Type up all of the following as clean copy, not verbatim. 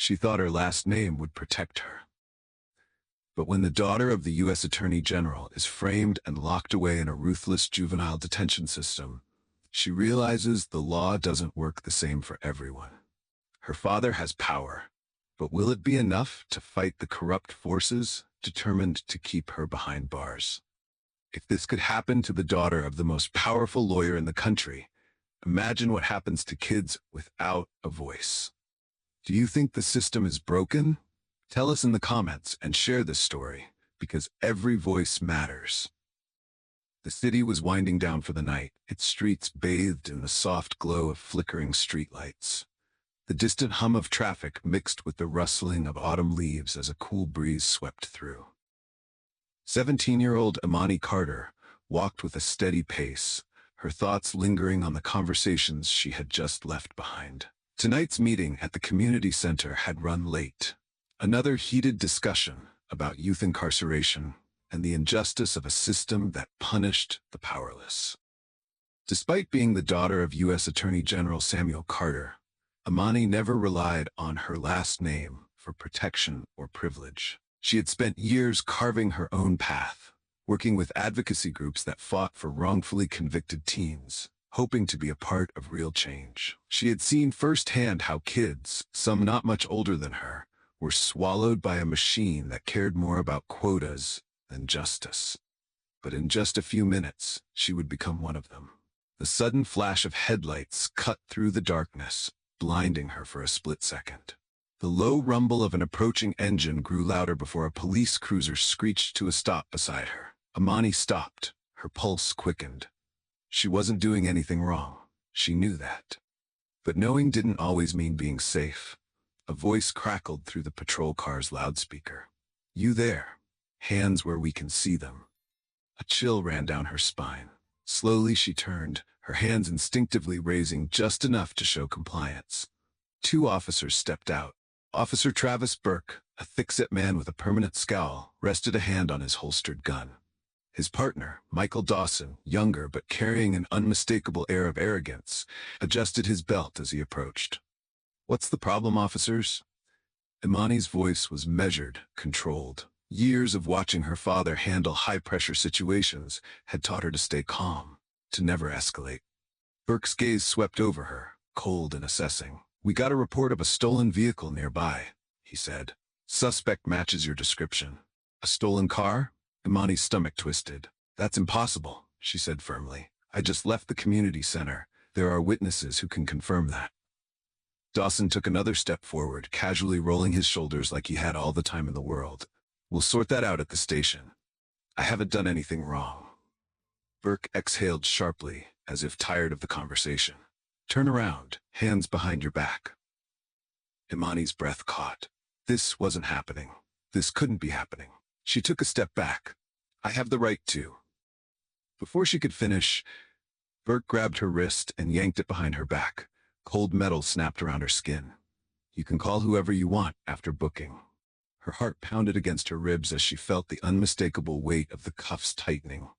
She thought her last name would protect her. But when the daughter of the U.S. Attorney General is framed and locked away in a ruthless juvenile detention system, she realizes the law doesn't work the same for everyone. Her father has power, but will it be enough to fight the corrupt forces determined to keep her behind bars? If this could happen to the daughter of the most powerful lawyer in the country, imagine what happens to kids without a voice. Do you think the system is broken? Tell us in the comments and share this story, because every voice matters. The city was winding down for the night, its streets bathed in the soft glow of flickering streetlights. The distant hum of traffic mixed with the rustling of autumn leaves as a cool breeze swept through. 17-year-old Imani Carter walked with a steady pace, her thoughts lingering on the conversations she had just left behind. Tonight's meeting at the community center had run late. Another heated discussion about youth incarceration and the injustice of a system that punished the powerless. Despite being the daughter of U.S. Attorney General Samuel Carter, Imani never relied on her last name for protection or privilege. She had spent years carving her own path, working with advocacy groups that fought for wrongfully convicted teens, hoping to be a part of real change. She had seen firsthand how kids, some not much older than her, were swallowed by a machine that cared more about quotas than justice. But in just a few minutes, she would become one of them. The sudden flash of headlights cut through the darkness, blinding her for a split second. The low rumble of an approaching engine grew louder before a police cruiser screeched to a stop beside her. Imani stopped, her pulse quickened. She wasn't doing anything wrong. She knew that. But knowing didn't always mean being safe. A voice crackled through the patrol car's loudspeaker. "You there? Hands where we can see them." A chill ran down her spine. Slowly she turned, her hands instinctively raising just enough to show compliance. Two officers stepped out. Officer Travis Burke, a thick-set man with a permanent scowl, rested a hand on his holstered gun. His partner, Michael Dawson, younger but carrying an unmistakable air of arrogance, adjusted his belt as he approached. "What's the problem, officers?" Imani's voice was measured, controlled. Years of watching her father handle high-pressure situations had taught her to stay calm, to never escalate. Burke's gaze swept over her, cold and assessing. "We got a report of a stolen vehicle nearby," he said. "Suspect matches your description." "A stolen car?" Imani's stomach twisted. "That's impossible," she said firmly. "I just left the community center. There are witnesses who can confirm that." Dawson took another step forward, casually rolling his shoulders like he had all the time in the world. "We'll sort that out at the station. I haven't done anything wrong." Burke exhaled sharply, as if tired of the conversation. "Turn around, hands behind your back." Imani's breath caught. This wasn't happening. This couldn't be happening. She took a step back. "I have the right to." Before she could finish, Burke grabbed her wrist and yanked it behind her back. Cold metal snapped around her skin. "You can call whoever you want after booking." Her heart pounded against her ribs as she felt the unmistakable weight of the cuffs tightening.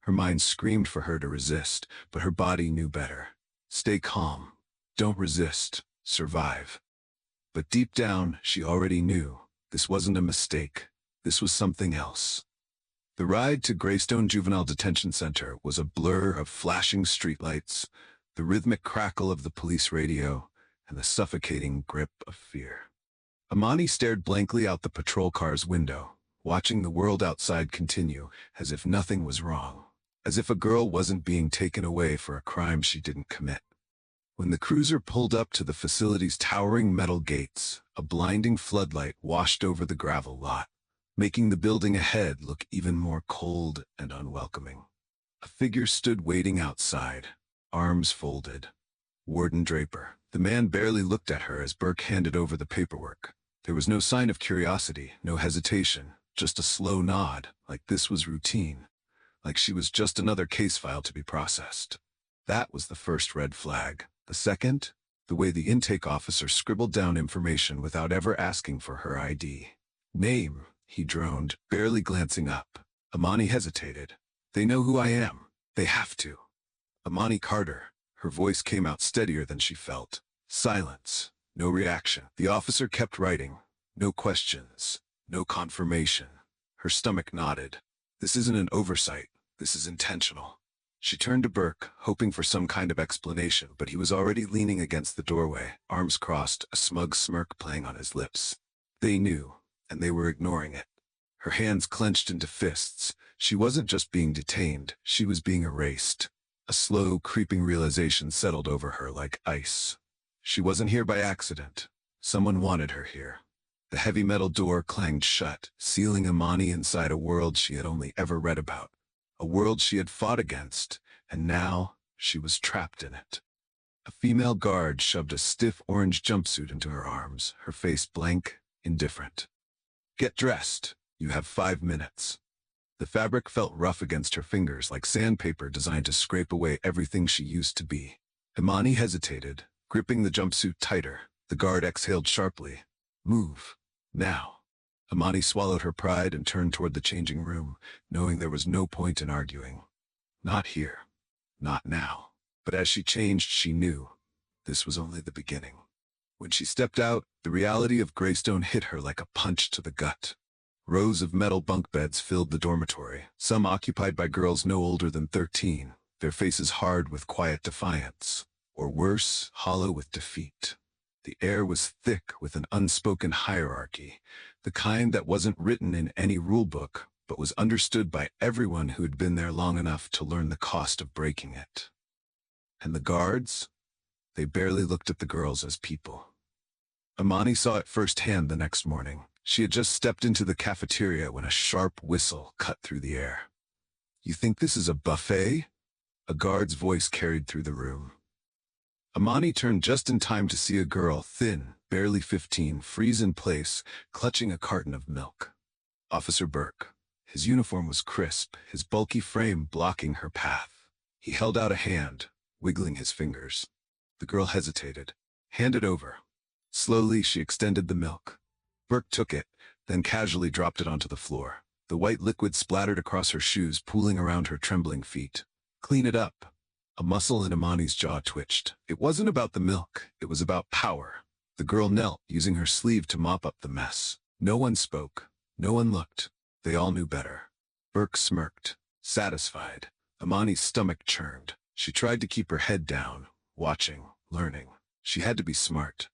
Her mind screamed for her to resist, but her body knew better. Stay calm. Don't resist. Survive. But deep down, she already knew. This wasn't a mistake. This was something else. The ride to Greystone Juvenile Detention Center was a blur of flashing streetlights, the rhythmic crackle of the police radio, and the suffocating grip of fear. Imani stared blankly out the patrol car's window, watching the world outside continue as if nothing was wrong, as if a girl wasn't being taken away for a crime she didn't commit. When the cruiser pulled up to the facility's towering metal gates, a blinding floodlight washed over the gravel lot, making the building ahead look even more cold and unwelcoming. A figure stood waiting outside, arms folded. Warden Draper. The man barely looked at her as Burke handed over the paperwork. There was no sign of curiosity, no hesitation, just a slow nod, like this was routine, like she was just another case file to be processed. That was the first red flag. The second, the way the intake officer scribbled down information without ever asking for her ID. "Name," he droned, barely glancing up. Imani hesitated. "They know who I am. They have to." "Imani Carter." Her voice came out steadier than she felt. Silence. No reaction. The officer kept writing. No questions. No confirmation. Her stomach knotted. This isn't an oversight. This is intentional. She turned to Burke, hoping for some kind of explanation, but he was already leaning against the doorway, arms crossed, a smug smirk playing on his lips. They knew, and they were ignoring it. Her hands clenched into fists. She wasn't just being detained, she was being erased. A slow, creeping realization settled over her like ice. She wasn't here by accident. Someone wanted her here. The heavy metal door clanged shut, sealing Imani inside a world she had only ever read about. A world she had fought against, and now she was trapped in it. A female guard shoved a stiff orange jumpsuit into her arms, her face blank, indifferent. "Get dressed. You have 5 minutes." The fabric felt rough against her fingers, like sandpaper designed to scrape away everything she used to be. Imani hesitated, gripping the jumpsuit tighter. The guard exhaled sharply. "Move. Now." Imani swallowed her pride and turned toward the changing room, knowing there was no point in arguing. Not here. Not now. But as she changed, she knew this was only the beginning. When she stepped out, the reality of Greystone hit her like a punch to the gut. Rows of metal bunk beds filled the dormitory, some occupied by girls no older than 13, their faces hard with quiet defiance, or worse, hollow with defeat. The air was thick with an unspoken hierarchy, the kind that wasn't written in any rulebook, but was understood by everyone who had been there long enough to learn the cost of breaking it. And the guards? They barely looked at the girls as people. Imani saw it firsthand the next morning. She had just stepped into the cafeteria when a sharp whistle cut through the air. "You think this is a buffet?" A guard's voice carried through the room. Imani turned just in time to see a girl, thin, barely 15, freeze in place, clutching a carton of milk. Officer Burke. His uniform was crisp, his bulky frame blocking her path. He held out a hand, wiggling his fingers. The girl hesitated. "Hand it over." Slowly, she extended the milk. Burke took it, then casually dropped it onto the floor. The white liquid splattered across her shoes, pooling around her trembling feet. "Clean it up." A muscle in Imani's jaw twitched. It wasn't about the milk, it was about power. The girl knelt, using her sleeve to mop up the mess. No one spoke. No one looked. They all knew better. Burke smirked, satisfied. Imani's stomach churned. She tried to keep her head down, watching, learning. She had to be smart.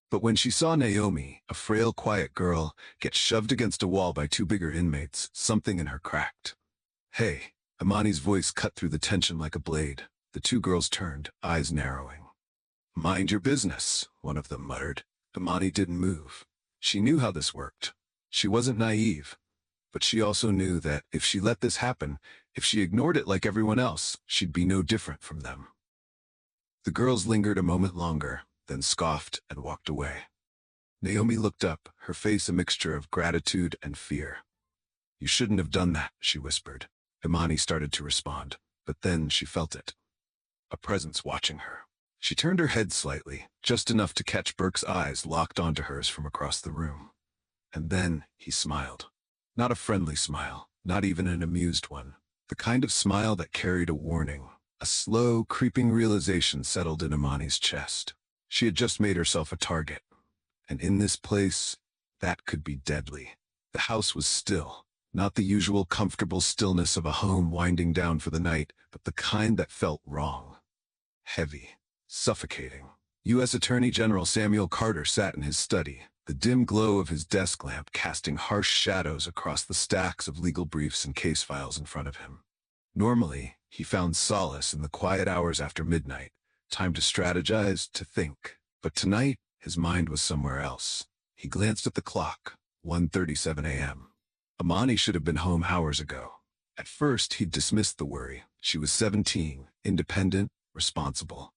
But when she saw Naomi, a frail, quiet girl, get shoved against a wall by 2 bigger inmates, something in her cracked. "Hey." Imani's voice cut through the tension like a blade. The 2 girls turned, eyes narrowing. "Mind your business," one of them muttered. Imani didn't move. She knew how this worked. She wasn't naive. But she also knew that if she let this happen, if she ignored it like everyone else, she'd be no different from them. The girls lingered a moment longer, then scoffed and walked away. Naomi looked up, her face a mixture of gratitude and fear. "You shouldn't have done that," she whispered. Imani started to respond, but then she felt it. A presence watching her. She turned her head slightly, just enough to catch Burke's eyes locked onto hers from across the room. And then he smiled. Not a friendly smile, not even an amused one. The kind of smile that carried a warning. A slow, creeping realization settled in Imani's chest. She had just made herself a target. And in this place, that could be deadly. The house was still. Not the usual comfortable stillness of a home winding down for the night, but the kind that felt wrong. Heavy. Suffocating. U.S. Attorney General Samuel Carter sat in his study, the dim glow of his desk lamp casting harsh shadows across the stacks of legal briefs and case files in front of him. Normally, he found solace in the quiet hours after midnight, time to strategize, to think. But tonight, his mind was somewhere else. He glanced at the clock, 1:37 a.m. Imani should have been home hours ago. At first, he'd dismissed the worry. She was 17, independent, responsible.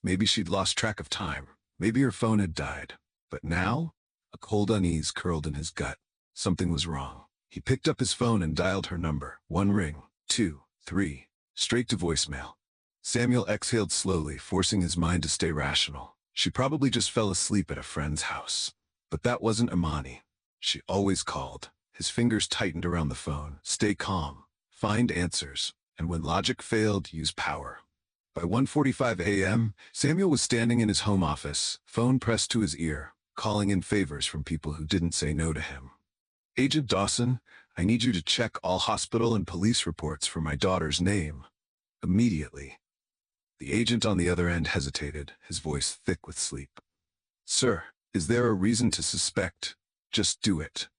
Maybe she'd lost track of time. Maybe her phone had died. But now, a cold unease curled in his gut. Something was wrong. He picked up his phone and dialed her number. 1 ring, 2, 3, straight to voicemail. Samuel exhaled slowly, forcing his mind to stay rational. She probably just fell asleep at a friend's house. But that wasn't Imani. She always called. His fingers tightened around the phone. Stay calm. Find answers. And when logic failed, use power. By 1:45 a.m., Samuel was standing in his home office, phone pressed to his ear, calling in favors from people who didn't say no to him. "Agent Dawson, I need you to check all hospital and police reports for my daughter's name. Immediately." The agent on the other end hesitated, his voice thick with sleep. "Sir, is there a reason to suspect? Just do it."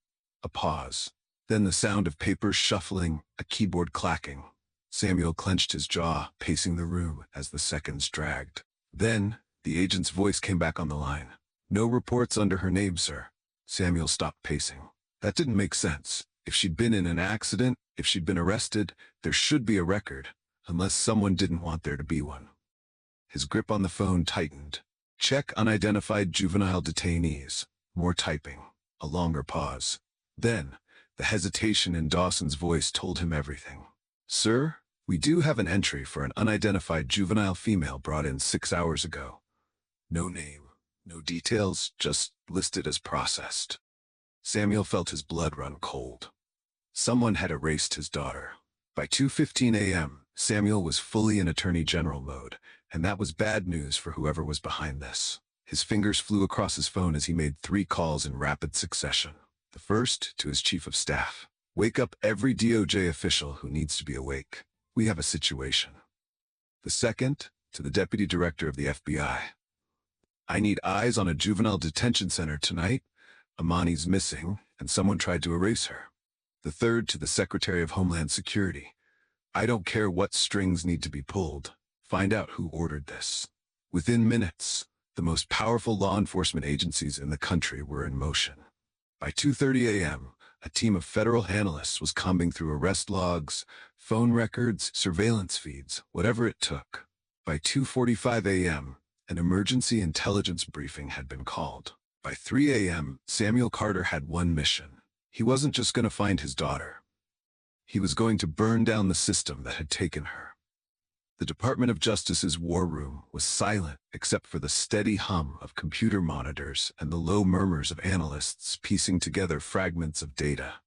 A pause. Then the sound of papers shuffling, a keyboard clacking. Samuel clenched his jaw, pacing the room as the seconds dragged. Then, the agent's voice came back on the line. "No reports under her name, sir." Samuel stopped pacing. That didn't make sense. If she'd been in an accident, if she'd been arrested, there should be a record, unless someone didn't want there to be one. His grip on the phone tightened. "Check unidentified juvenile detainees." More typing. A longer pause. Then, the hesitation in Dawson's voice told him everything. "Sir, we do have an entry for an unidentified juvenile female brought in 6 hours ago. No name, no details, just listed as processed." Samuel felt his blood run cold. Someone had erased his daughter. By 2:15 a.m., Samuel was fully in Attorney General mode, and that was bad news for whoever was behind this. His fingers flew across his phone as he made 3 calls in rapid succession. The first, to his chief of staff. "Wake up every DOJ official who needs to be awake. We have a situation." The second, to the deputy director of the FBI. "I need eyes on a juvenile detention center tonight. Amani's missing, and someone tried to erase her." The third, to the Secretary of Homeland Security. "I don't care what strings need to be pulled. Find out who ordered this." Within minutes, the most powerful law enforcement agencies in the country were in motion. By 2:30 a.m., a team of federal analysts was combing through arrest logs, phone records, surveillance feeds, whatever it took. By 2:45 a.m., an emergency intelligence briefing had been called. By 3 a.m., Samuel Carter had one mission. He wasn't just going to find his daughter. He was going to burn down the system that had taken her. The Department of Justice's war room was silent except for the steady hum of computer monitors and the low murmurs of analysts piecing together fragments of data.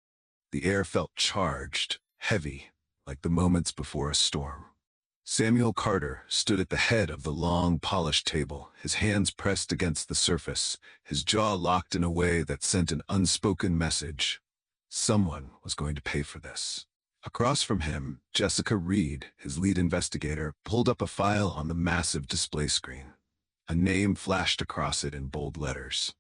The air felt charged, heavy, like the moments before a storm. Samuel Carter stood at the head of the long, polished table, his hands pressed against the surface, his jaw locked in a way that sent an unspoken message. Someone was going to pay for this. Across from him, Jessica Reed, his lead investigator, pulled up a file on the massive display screen. A name flashed across it in bold letters.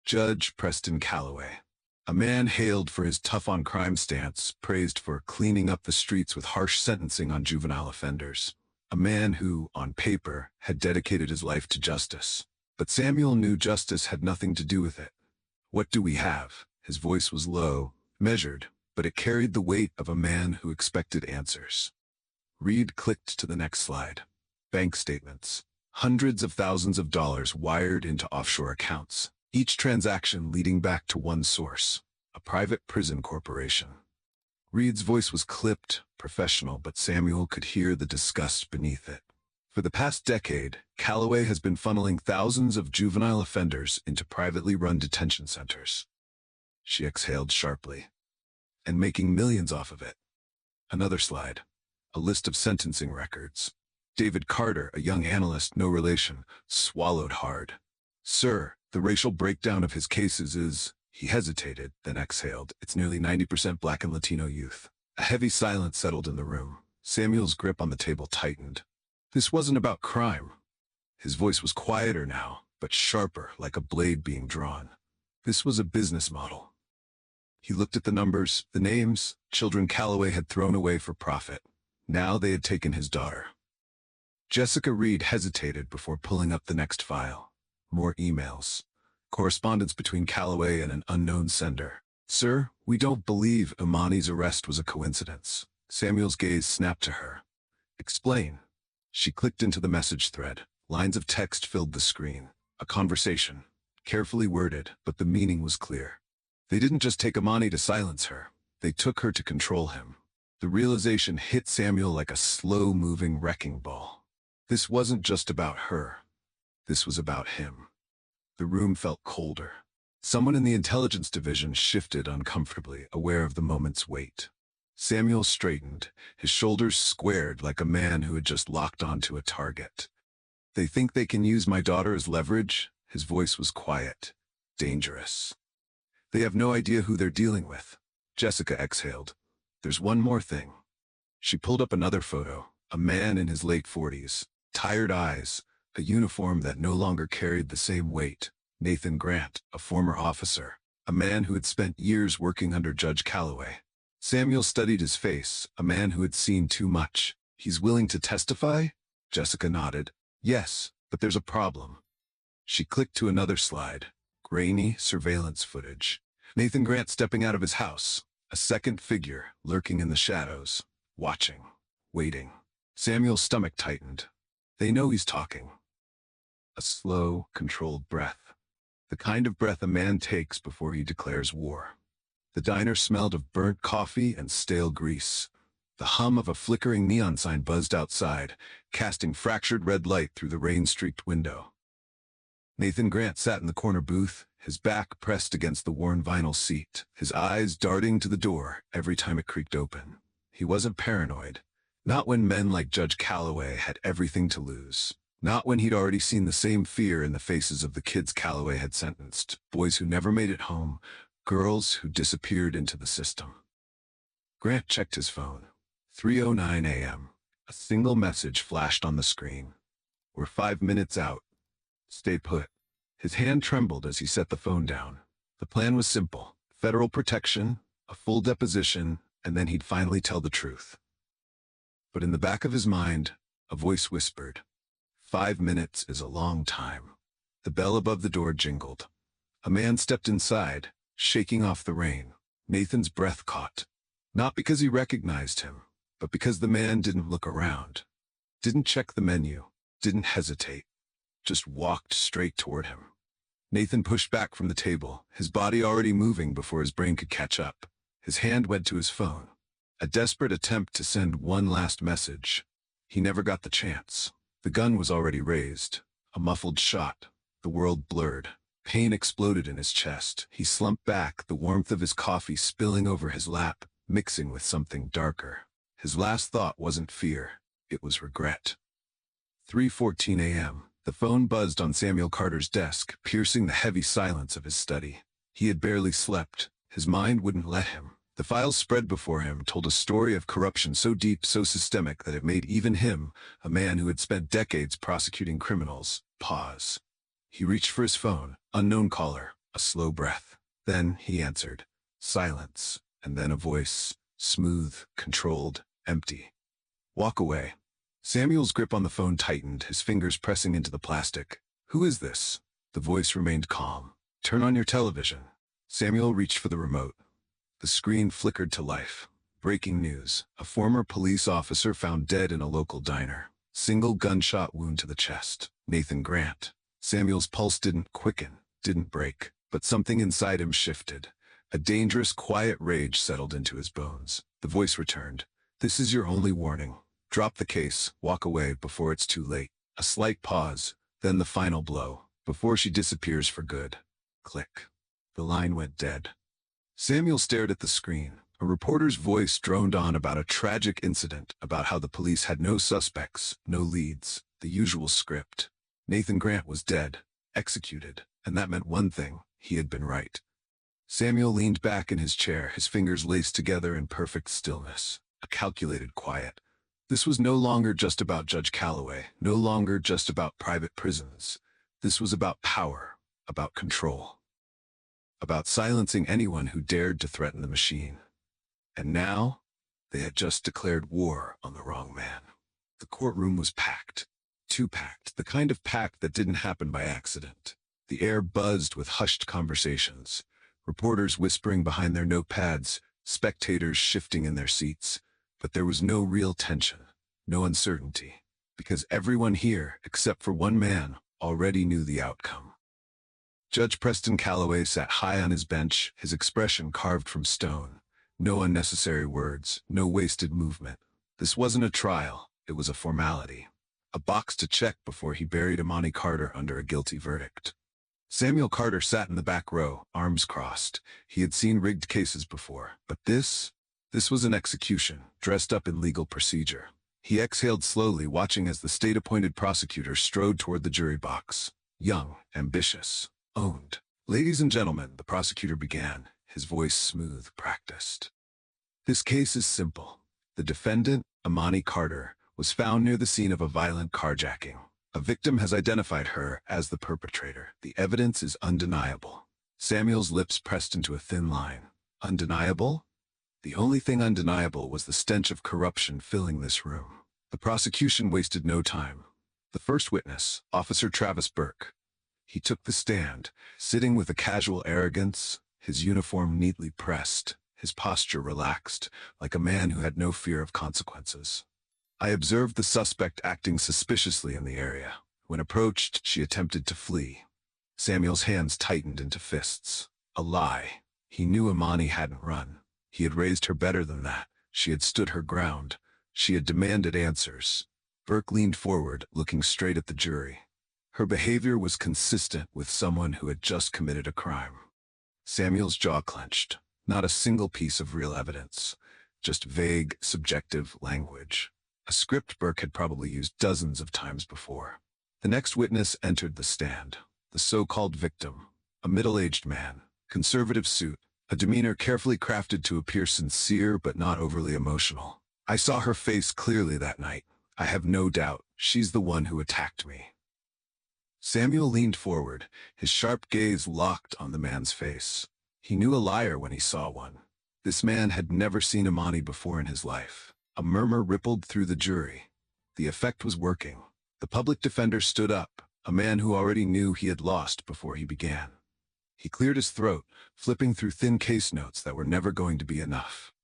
Judge Preston Calloway. A man hailed for his tough-on-crime stance, praised for cleaning up the streets with harsh sentencing on juvenile offenders. A man who, on paper, had dedicated his life to justice. But Samuel knew justice had nothing to do with it. "What do we have?" His voice was low, measured, but it carried the weight of a man who expected answers. Reed clicked to the next slide. Bank statements. Hundreds of thousands of dollars wired into offshore accounts, each transaction leading back to one source, a private prison corporation. Reed's voice was clipped, professional, but Samuel could hear the disgust beneath it. For the past decade, Calloway has been funneling thousands of juvenile offenders into privately run detention centers. She exhaled sharply. "And making millions off of it." Another slide. A list of sentencing records. David Carter, a young analyst, no relation, swallowed hard. "Sir, the racial breakdown of his cases is..." He hesitated, then exhaled. "It's nearly 90% Black and Latino youth." A heavy silence settled in the room. Samuel's grip on the table tightened. This wasn't about crime. His voice was quieter now, but sharper, like a blade being drawn. This was a business model. He looked at the numbers, the names, children Calloway had thrown away for profit. Now they had taken his daughter. Jessica Reed hesitated before pulling up the next file. More emails. Correspondence between Calloway and an unknown sender. "Sir, we don't believe Amani's arrest was a coincidence." Samuel's gaze snapped to her. "Explain." She clicked into the message thread. Lines of text filled the screen. A conversation. Carefully worded, but the meaning was clear. They didn't just take Amani to silence her. They took her to control him. The realization hit Samuel like a slow-moving wrecking ball. This wasn't just about her. This was about him. The room felt colder. Someone in the intelligence division shifted uncomfortably, aware of the moment's weight. Samuel straightened, his shoulders squared like a man who had just locked onto a target. They think they can use my daughter as leverage? His voice was quiet, dangerous. They have no idea who they're dealing with. Jessica exhaled. There's one more thing. She pulled up another photo, a man in his late 40s, tired eyes, a uniform that no longer carried the same weight. Nathan Grant, a former officer, a man who had spent years working under Judge Calloway. Samuel studied his face, a man who had seen too much. He's willing to testify? Jessica nodded. Yes, but there's a problem. She clicked to another slide. Grainy surveillance footage. Nathan Grant stepping out of his house. A second figure lurking in the shadows. Watching. Waiting. Samuel's stomach tightened. They know he's talking. A slow, controlled breath. The kind of breath a man takes before he declares war. The diner smelled of burnt coffee and stale grease. The hum of a flickering neon sign buzzed outside, casting fractured red light through the rain-streaked window. Nathan Grant sat in the corner booth, his back pressed against the worn vinyl seat, his eyes darting to the door every time it creaked open. He wasn't paranoid. Not when men like Judge Calloway had everything to lose. Not when he'd already seen the same fear in the faces of the kids Calloway had sentenced, boys who never made it home, girls who disappeared into the system. Grant checked his phone. 3:09 a.m. A single message flashed on the screen. We're 5 minutes out. Stay put. His hand trembled as he set the phone down. The plan was simple. Federal protection, a full deposition, and then he'd finally tell the truth. But in the back of his mind, a voice whispered, 5 minutes is a long time. The bell above the door jingled. A man stepped inside, shaking off the rain. Nathan's breath caught. Not because he recognized him, but because the man didn't look around. Didn't check the menu. Didn't hesitate. Just walked straight toward him. Nathan pushed back from the table, his body already moving before his brain could catch up. His hand went to his phone. A desperate attempt to send one last message. He never got the chance. The gun was already raised. A muffled shot. The world blurred. Pain exploded in his chest. He slumped back, the warmth of his coffee spilling over his lap, mixing with something darker. His last thought wasn't fear. It was regret. 3:14 a.m. The phone buzzed on Samuel Carter's desk, piercing the heavy silence of his study. He had barely slept. His mind wouldn't let him. The files spread before him told a story of corruption so deep, so systemic that it made even him, a man who had spent decades prosecuting criminals, pause. He reached for his phone. Unknown caller. A slow breath. Then he answered. Silence. And then a voice. Smooth, controlled, empty. Walk away. Samuel's grip on the phone tightened, his fingers pressing into the plastic. Who is this? The voice remained calm. Turn on your television. Samuel reached for the remote. The screen flickered to life. Breaking news. A former police officer found dead in a local diner. Single gunshot wound to the chest. Nathan Grant. Samuel's pulse didn't quicken, didn't break, but something inside him shifted. A dangerous, quiet rage settled into his bones. The voice returned. This is your only warning. Drop the case, walk away before it's too late. A slight pause, then the final blow, before she disappears for good. Click. The line went dead. Samuel stared at the screen. A reporter's voice droned on about a tragic incident, about how the police had no suspects, no leads, the usual script. Nathan Grant was dead, executed, and that meant one thing, he had been right. Samuel leaned back in his chair, his fingers laced together in perfect stillness, a calculated quiet. This was no longer just about Judge Calloway, no longer just about private prisons. This was about power, about control, about silencing anyone who dared to threaten the machine. And now, they had just declared war on the wrong man. The courtroom was packed. Too packed, the kind of packed that didn't happen by accident. The air buzzed with hushed conversations, reporters whispering behind their notepads, spectators shifting in their seats. But there was no real tension, no uncertainty, because everyone here, except for one man, already knew the outcome. Judge Preston Calloway sat high on his bench, his expression carved from stone. No unnecessary words, no wasted movement. This wasn't a trial, it was a formality. A box to check before he buried Imani Carter under a guilty verdict. Samuel Carter sat in the back row, arms crossed. He had seen rigged cases before, but this This was an execution, dressed up in legal procedure. He exhaled slowly, watching as the state-appointed prosecutor strode toward the jury box. Young, ambitious, owned. "Ladies and gentlemen," the prosecutor began, his voice smooth, practiced. "This case is simple. The defendant, Imani Carter, was found near the scene of a violent carjacking. A victim has identified her as the perpetrator. The evidence is undeniable." Samuel's lips pressed into a thin line. Undeniable? The only thing undeniable was the stench of corruption filling this room. The prosecution wasted no time. The first witness, Officer Travis Burke. He took the stand, sitting with a casual arrogance, his uniform neatly pressed, his posture relaxed, like a man who had no fear of consequences. "I observed the suspect acting suspiciously in the area. When approached, she attempted to flee." Samuel's hands tightened into fists. A lie. He knew Imani hadn't run. He had raised her better than that. She had stood her ground. She had demanded answers. Burke leaned forward, looking straight at the jury. Her behavior was consistent with someone who had just committed a crime. Samuel's jaw clenched. Not a single piece of real evidence. Just vague, subjective language. A script Burke had probably used dozens of times before. The next witness entered the stand. The so-called victim. A middle-aged man. Conservative suit. A demeanor carefully crafted to appear sincere but not overly emotional. "I saw her face clearly that night. I have no doubt she's the one who attacked me." Samuel leaned forward, his sharp gaze locked on the man's face. He knew a liar when he saw one. This man had never seen Imani before in his life. A murmur rippled through the jury. The effect was working. The public defender stood up, a man who already knew he had lost before he began. He cleared his throat, flipping through thin case notes that were never going to be enough.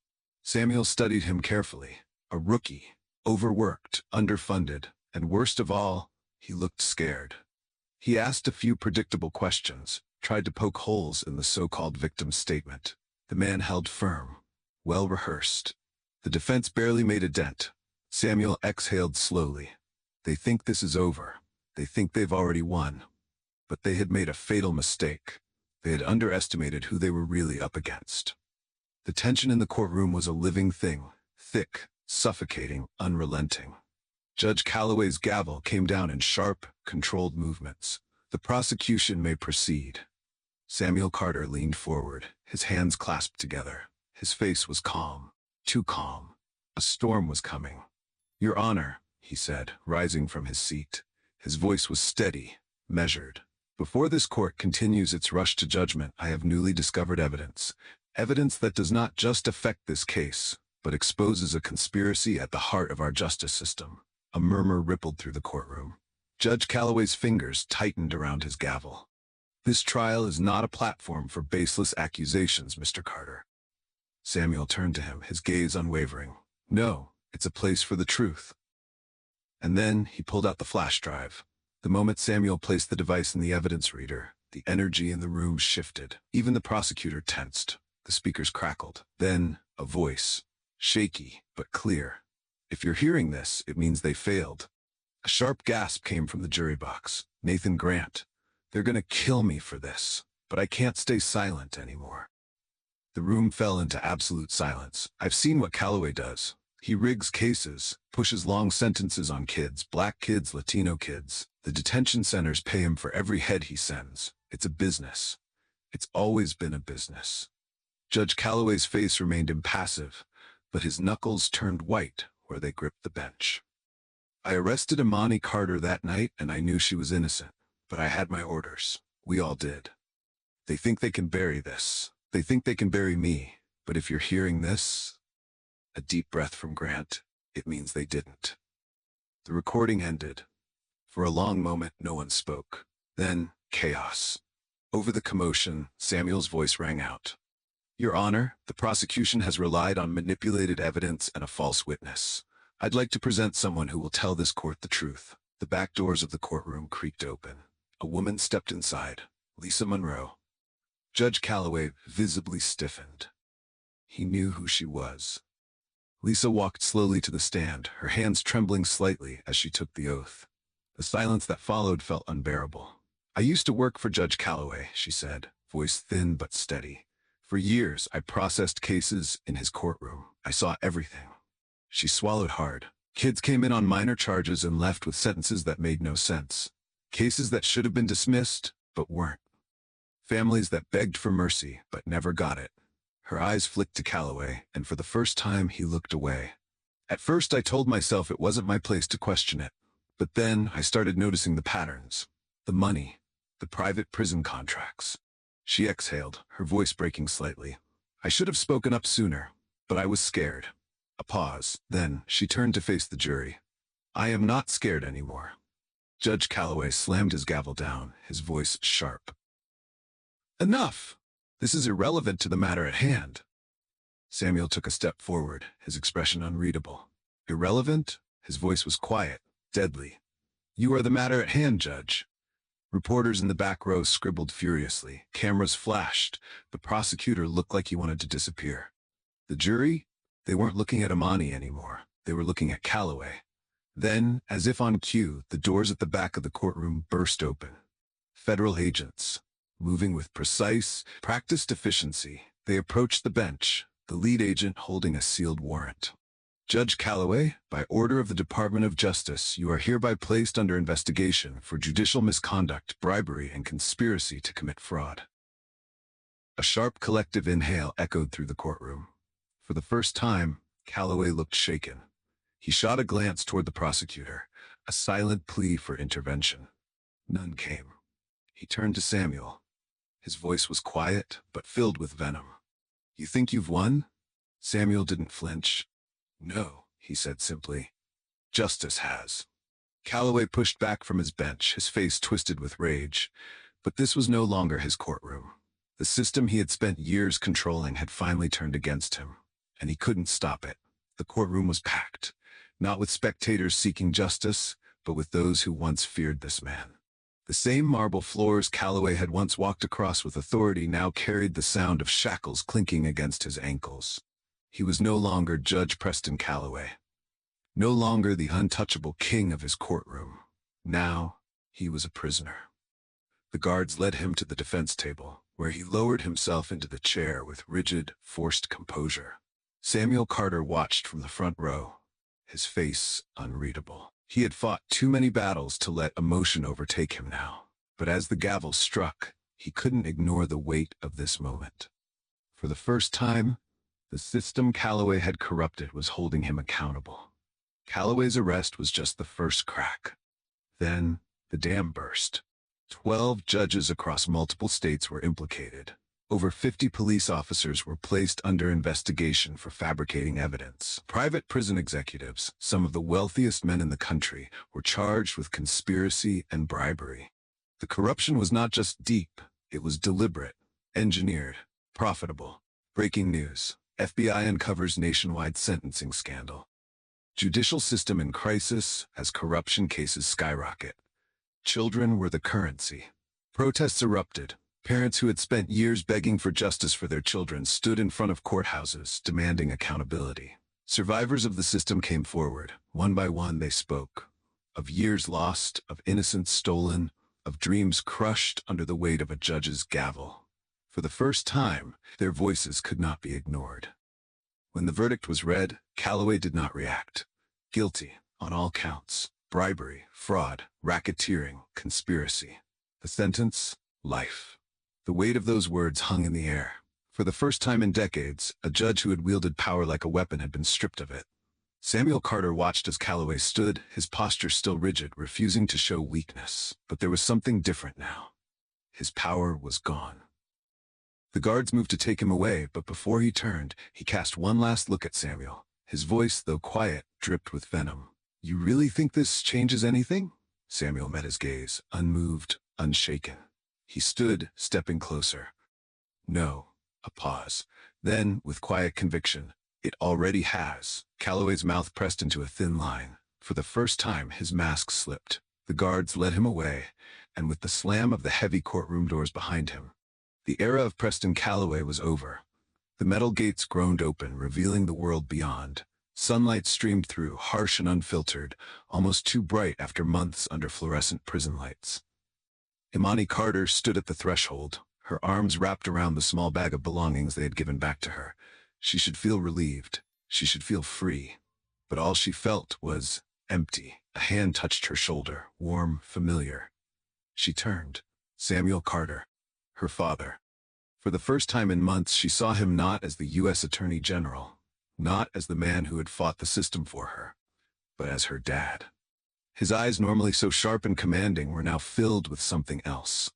Samuel studied him carefully. A rookie, overworked, underfunded, and worst of all, he looked scared. He asked a few predictable questions, tried to poke holes in the so-called victim's statement. The man held firm, well-rehearsed. The defense barely made a dent. Samuel exhaled slowly. They think this is over. They think they've already won. But they had made a fatal mistake. They had underestimated who they were really up against. The tension in the courtroom was a living thing, thick, suffocating, unrelenting. Judge Calloway's gavel came down in sharp, controlled movements. "The prosecution may proceed." Samuel Carter leaned forward, his hands clasped together. His face was calm, too calm. A storm was coming. "Your Honor," he said, rising from his seat. His voice was steady, measured. "Before this court continues its rush to judgment, I have newly discovered evidence. Evidence that does not just affect this case, but exposes a conspiracy at the heart of our justice system." A murmur rippled through the courtroom. Judge Calloway's fingers tightened around his gavel. "This trial is not a platform for baseless accusations, Mr. Carter." Samuel turned to him, his gaze unwavering. "No, it's a place for the truth." And then he pulled out the flash drive. The moment Samuel placed the device in the evidence reader, the energy in the room shifted. Even the prosecutor tensed. The speakers crackled. Then, a voice. Shaky, but clear. "If you're hearing this, it means they failed." A sharp gasp came from the jury box. "Nathan Grant. They're gonna kill me for this, but I can't stay silent anymore." The room fell into absolute silence. "I've seen what Calloway does. He rigs cases, pushes long sentences on kids, black kids, Latino kids. The detention centers pay him for every head he sends. It's a business. It's always been a business." Judge Calloway's face remained impassive, but his knuckles turned white where they gripped the bench. "I arrested Imani Carter that night, and I knew she was innocent. But I had my orders. We all did. They think they can bury this. They think they can bury me. But if you're hearing this," a deep breath from Grant, "it means they didn't." The recording ended. For a long moment, no one spoke. Then, chaos. Over the commotion, Samuel's voice rang out. "Your Honor, the prosecution has relied on manipulated evidence and a false witness. I'd like to present someone who will tell this court the truth." The back doors of the courtroom creaked open. A woman stepped inside. Lisa Monroe. Judge Calloway visibly stiffened. He knew who she was. Lisa walked slowly to the stand, her hands trembling slightly as she took the oath. The silence that followed felt unbearable. "I used to work for Judge Calloway," she said, voice thin but steady. "For years, I processed cases in his courtroom. I saw everything. She swallowed hard. Kids came in on minor charges and left with sentences that made no sense. Cases that should have been dismissed, but weren't. Families that begged for mercy, but never got it. Her eyes flicked to Calloway, and for the first time he looked away. At first I told myself it wasn't my place to question it. But then I started noticing the patterns. The money. The private prison contracts. She exhaled, her voice breaking slightly. I should have spoken up sooner, but I was scared. A pause. Then she turned to face the jury. I am not scared anymore. Judge Calloway slammed his gavel down, his voice sharp. Enough! This is irrelevant to the matter at hand. Samuel took a step forward, his expression unreadable. Irrelevant? His voice was quiet, deadly. You are the matter at hand, Judge. Reporters in the back row scribbled furiously. Cameras flashed. The prosecutor looked like he wanted to disappear. The jury? They weren't looking at Imani anymore. They were looking at Calloway. Then, as if on cue, the doors at the back of the courtroom burst open. Federal agents, moving with precise, practiced efficiency, they approached the bench, the lead agent holding a sealed warrant. Judge Calloway, by order of the Department of Justice, you are hereby placed under investigation for judicial misconduct, bribery, and conspiracy to commit fraud. A sharp collective inhale echoed through the courtroom. For the first time, Calloway looked shaken. He shot a glance toward the prosecutor, a silent plea for intervention. None came. He turned to Samuel. His voice was quiet, but filled with venom. You think you've won? Samuel didn't flinch. No, he said simply. Justice has. Calloway pushed back from his bench, his face twisted with rage. But this was no longer his courtroom. The system he had spent years controlling had finally turned against him, and he couldn't stop it. The courtroom was packed, not with spectators seeking justice, but with those who once feared this man. The same marble floors Calloway had once walked across with authority now carried the sound of shackles clinking against his ankles. He was no longer Judge Preston Calloway. No longer the untouchable king of his courtroom. Now, he was a prisoner. The guards led him to the defense table, where he lowered himself into the chair with rigid, forced composure. Samuel Carter watched from the front row, his face unreadable. He had fought too many battles to let emotion overtake him now. But as the gavel struck, he couldn't ignore the weight of this moment. For the first time, the system Calloway had corrupted was holding him accountable. Calloway's arrest was just the first crack. Then, the dam burst. 12 judges across multiple states were implicated. Over 50 police officers were placed under investigation for fabricating evidence. Private prison executives, some of the wealthiest men in the country, were charged with conspiracy and bribery. The corruption was not just deep, it was deliberate, engineered, profitable. Breaking news: FBI uncovers nationwide sentencing scandal. Judicial system in crisis as corruption cases skyrocket. Children were the currency. Protests erupted. Parents who had spent years begging for justice for their children stood in front of courthouses, demanding accountability. Survivors of the system came forward. One by one they spoke. Of years lost, of innocence stolen, of dreams crushed under the weight of a judge's gavel. For the first time, their voices could not be ignored. When the verdict was read, Calloway did not react. Guilty, on all counts. Bribery, fraud, racketeering, conspiracy. The sentence? Life. The weight of those words hung in the air. For the first time in decades, a judge who had wielded power like a weapon had been stripped of it. Samuel Carter watched as Calloway stood, his posture still rigid, refusing to show weakness. But there was something different now. His power was gone. The guards moved to take him away, but before he turned, he cast one last look at Samuel. His voice, though quiet, dripped with venom. You really think this changes anything? Samuel met his gaze, unmoved, unshaken. He stood, stepping closer. No. A pause. Then, with quiet conviction, it already has. Calloway's mouth pressed into a thin line. For the first time, his mask slipped. The guards led him away, and with the slam of the heavy courtroom doors behind him, the era of Preston Calloway was over. The metal gates groaned open, revealing the world beyond. Sunlight streamed through, harsh and unfiltered, almost too bright after months under fluorescent prison lights. Imani Carter stood at the threshold, her arms wrapped around the small bag of belongings they had given back to her. She should feel relieved. She should feel free. But all she felt was empty. A hand touched her shoulder, warm, familiar. She turned. Samuel Carter, her father. For the first time in months, she saw him not as the U.S. Attorney General, not as the man who had fought the system for her, but as her dad. His eyes, normally so sharp and commanding, were now filled with something else.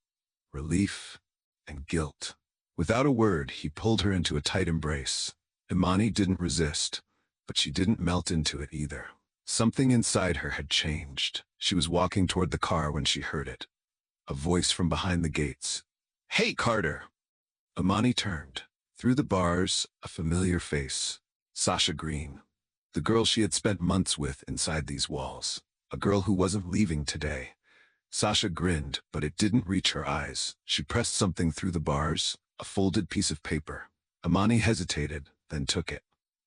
Relief and guilt. Without a word, he pulled her into a tight embrace. Imani didn't resist, but she didn't melt into it either. Something inside her had changed. She was walking toward the car when she heard it. A voice from behind the gates. "Hey, Carter!" Imani turned. Through the bars, a familiar face. Sasha Green. The girl she had spent months with inside these walls. A girl who wasn't leaving today. Sasha grinned, but it didn't reach her eyes. She pressed something through the bars, a folded piece of paper. Imani hesitated, then took it.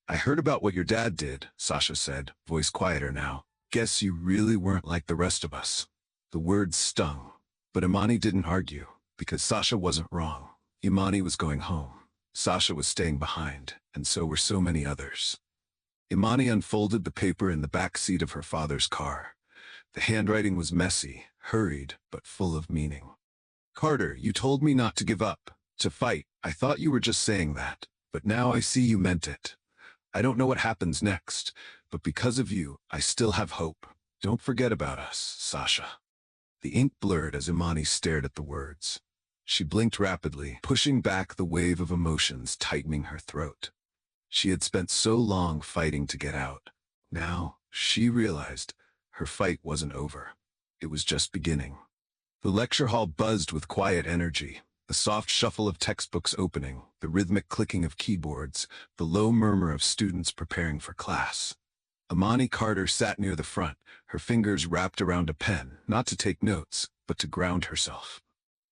"I heard about what your dad did," Sasha said, voice quieter now. "Guess you really weren't like the rest of us." The words stung, but Imani didn't argue, because Sasha wasn't wrong. Imani was going home. Sasha was staying behind, and so were so many others. Imani unfolded the paper in the back seat of her father's car. The handwriting was messy, hurried, but full of meaning. "Carter, you told me not to give up, to fight. I thought you were just saying that, but now I see you meant it. I don't know what happens next, but because of you, I still have hope. Don't forget about us, Sasha." The ink blurred as Imani stared at the words. She blinked rapidly, pushing back the wave of emotions tightening her throat. She had spent so long fighting to get out. Now, she realized, her fight wasn't over. It was just beginning. The lecture hall buzzed with quiet energy. The soft shuffle of textbooks opening, the rhythmic clicking of keyboards, the low murmur of students preparing for class. Imani Carter sat near the front, her fingers wrapped around a pen, not to take notes, but to ground herself.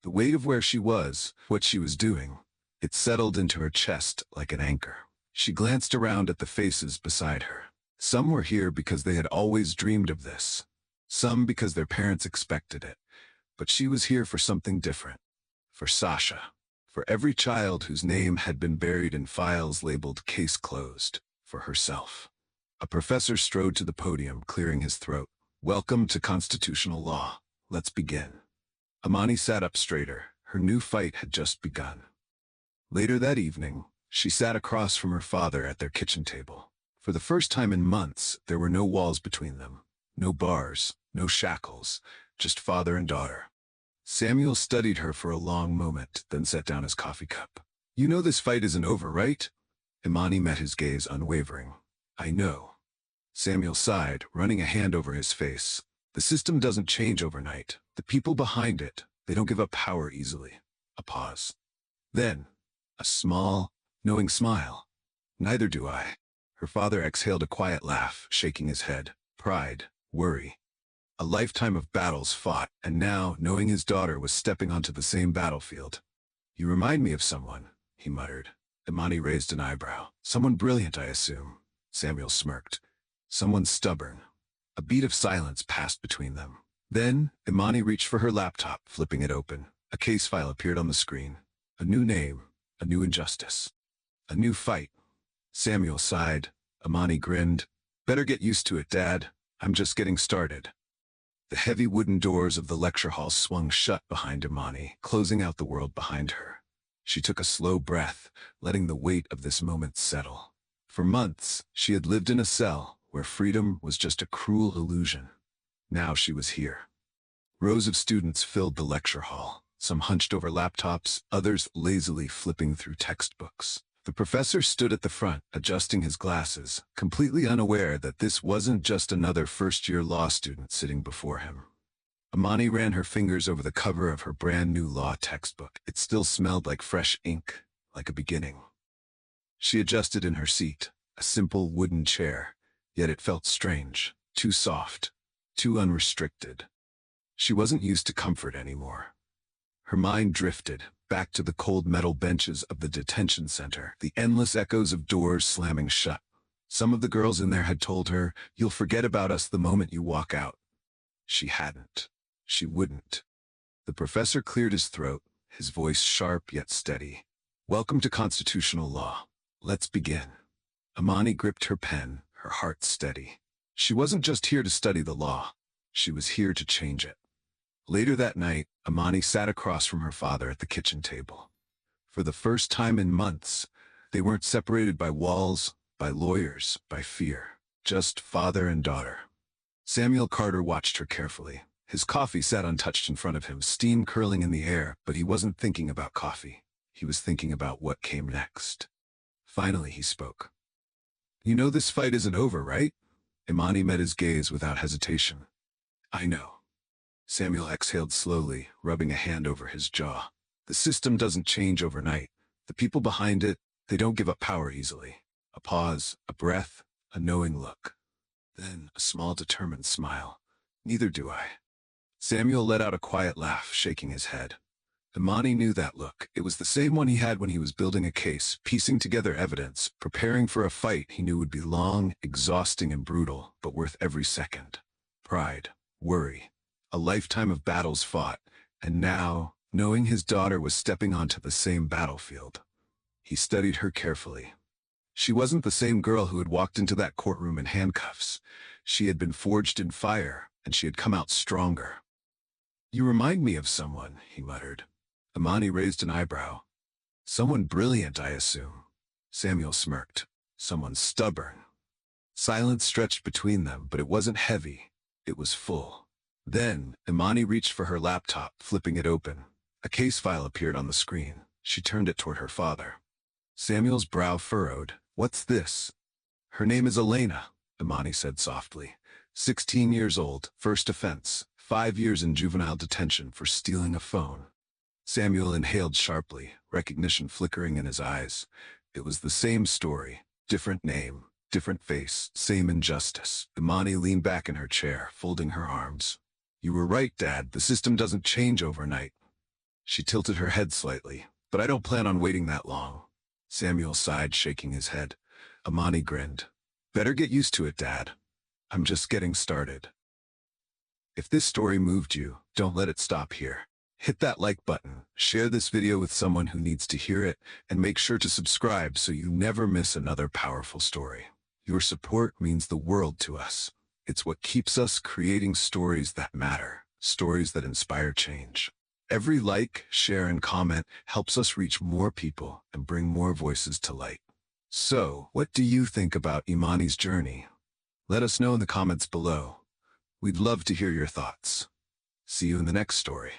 The weight of where she was, what she was doing, it settled into her chest like an anchor. She glanced around at the faces beside her. Some were here because they had always dreamed of this. Some because their parents expected it. But she was here for something different. For Sasha. For every child whose name had been buried in files labeled "Case Closed." For herself. A professor strode to the podium, clearing his throat. "Welcome to constitutional law. Let's begin." Imani sat up straighter. Her new fight had just begun. Later that evening, she sat across from her father at their kitchen table. For the first time in months, there were no walls between them. No bars, no shackles, just father and daughter. Samuel studied her for a long moment, then set down his coffee cup. "You know this fight isn't over, right?" Imani met his gaze unwavering. "I know." Samuel sighed, running a hand over his face. "The system doesn't change overnight. The people behind it, they don't give up power easily." A pause. Then, a small, knowing smile. "Neither do I." Her father exhaled a quiet laugh, shaking his head. Pride, worry. A lifetime of battles fought, and now, knowing his daughter was stepping onto the same battlefield. "You remind me of someone," he muttered. Imani raised an eyebrow. "Someone brilliant, I assume." Samuel smirked. "Someone stubborn." A beat of silence passed between them. Then, Imani reached for her laptop, flipping it open. A case file appeared on the screen. A new name, a new injustice. A new fight. Samuel sighed. Imani grinned. "Better get used to it, Dad. I'm just getting started." The heavy wooden doors of the lecture hall swung shut behind Imani, closing out the world behind her. She took a slow breath, letting the weight of this moment settle. For months, she had lived in a cell where freedom was just a cruel illusion. Now she was here. Rows of students filled the lecture hall, some hunched over laptops, others lazily flipping through textbooks. The professor stood at the front, adjusting his glasses, completely unaware that this wasn't just another first-year law student sitting before him. Imani ran her fingers over the cover of her brand-new law textbook. It still smelled like fresh ink, like a beginning. She adjusted in her seat, a simple wooden chair, yet it felt strange, too soft, too unrestricted. She wasn't used to comfort anymore. Her mind drifted, back to the cold metal benches of the detention center, the endless echoes of doors slamming shut. Some of the girls in there had told her, "You'll forget about us the moment you walk out." She hadn't. She wouldn't. The professor cleared his throat, his voice sharp yet steady. "Welcome to constitutional law. Let's begin." Imani gripped her pen, her heart steady. She wasn't just here to study the law. She was here to change it. Later that night, Imani sat across from her father at the kitchen table. For the first time in months, they weren't separated by walls, by lawyers, by fear. Just father and daughter. Samuel Carter watched her carefully. His coffee sat untouched in front of him, steam curling in the air, but he wasn't thinking about coffee. He was thinking about what came next. Finally, he spoke. "You know this fight isn't over, right?" Imani met his gaze without hesitation. "I know." Samuel exhaled slowly, rubbing a hand over his jaw. "The system doesn't change overnight. The people behind it, they don't give up power easily." A pause, a breath, a knowing look. Then a small determined smile. "Neither do I." Samuel let out a quiet laugh, shaking his head. Imani knew that look. It was the same one he had when he was building a case, piecing together evidence, preparing for a fight he knew would be long, exhausting, and brutal, but worth every second. Pride, worry, a lifetime of battles fought, and now, knowing his daughter was stepping onto the same battlefield. He studied her carefully. She wasn't the same girl who had walked into that courtroom in handcuffs. She had been forged in fire, and she had come out stronger. "You remind me of someone," he muttered. Imani raised an eyebrow. "Someone brilliant, I assume." Samuel smirked. "Someone stubborn." Silence stretched between them, but it wasn't heavy. It was full. Then, Imani reached for her laptop, flipping it open. A case file appeared on the screen. She turned it toward her father. Samuel's brow furrowed. "What's this?" "Her name is Elena," Imani said softly. 16 years old, first offense, 5 years in juvenile detention for stealing a phone. Samuel inhaled sharply, recognition flickering in his eyes. It was the same story, different name, different face, same injustice. Imani leaned back in her chair, folding her arms. "You were right, Dad. The system doesn't change overnight." She tilted her head slightly. "But I don't plan on waiting that long." Samuel sighed, shaking his head. Imani grinned. "Better get used to it, Dad. I'm just getting started." If this story moved you, don't let it stop here. Hit that like button, share this video with someone who needs to hear it, and make sure to subscribe so you never miss another powerful story. Your support means the world to us. It's what keeps us creating stories that matter, stories that inspire change. Every like, share, and comment helps us reach more people and bring more voices to light. So, what do you think about Imani's journey? Let us know in the comments below. We'd love to hear your thoughts. See you in the next story.